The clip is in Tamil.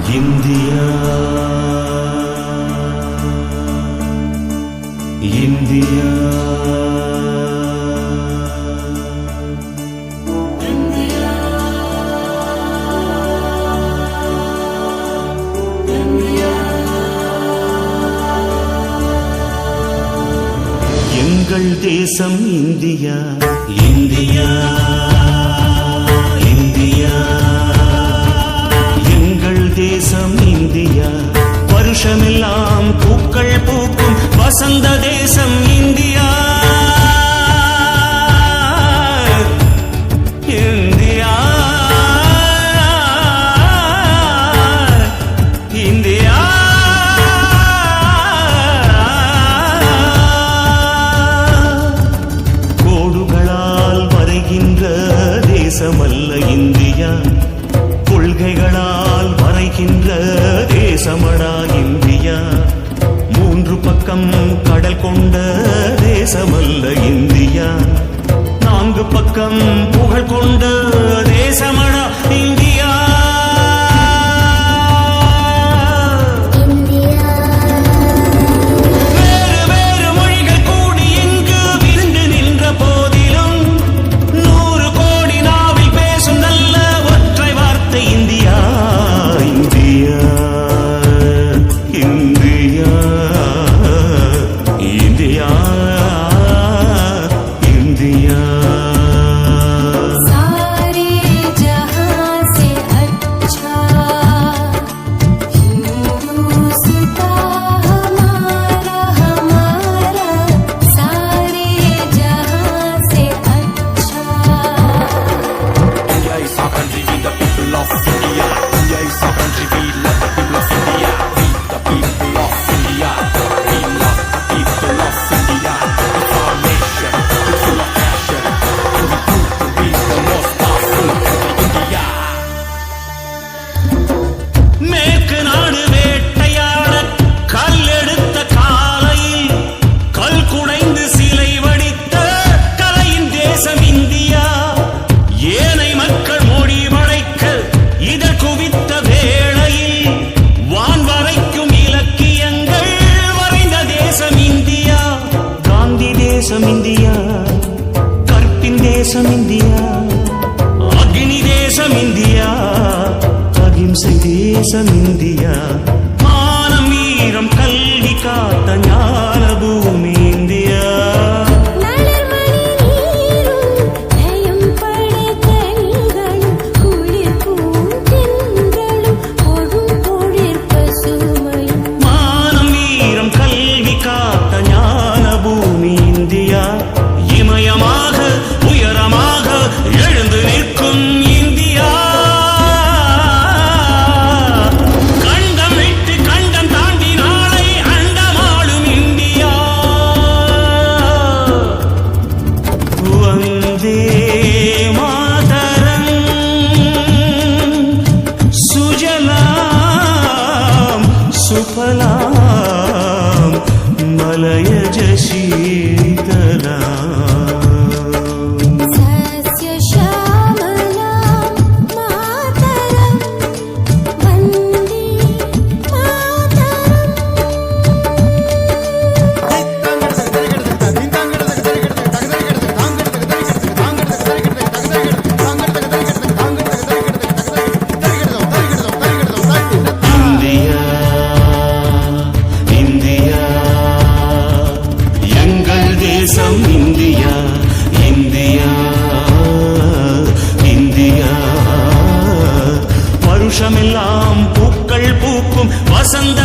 இந்தியா இந்தியா எங்கள் தேசம் இந்தியா இந்தியா இந்தியா எங்கள் தேசம் இந்தியா வருஷமெல்லாம் பூக்கள் பூக்கும் வசந்த தேசம் இந்தியா இந்தியா இந்தியா கோடுகளால் வரைகின்ற தேசமல்ல இந்தியா கொள்கைகளால் வரைகின்ற தேசமடா இந்தியா மூன்று பக்கம் கடல் கொண்ட தேசமல்ல இந்தியா நான்கு பக்கம் புகழ் கொண்ட தேசமடா இந்தியா இந்தியா கற்பின் தேசம் இந்தியா அக்னி தேசம் இந்தியா அகிம்சை தேசம் இந்தியா மானம் வீரம் கல்வி காத்த ஞான பூமி இந்தியா மானம் வீரம் கல்வி காத்த ஞான பூமி இமயமாக உயரமாக எழுந்து நிற்கும் இந்தியா கண்டம் விட்டு கண்டம் தாண்டி நாளை அண்டமாளும் இந்தியா வந்தே மாதரம் சுஜலாம் சுபலாம் மலயஜ शीतला सस्य श्यामलां मातरं वन्दे இந்தியா இந்தியா இந்தியா வருஷமெல்லாம் பூக்கள் பூக்கும் வசந்த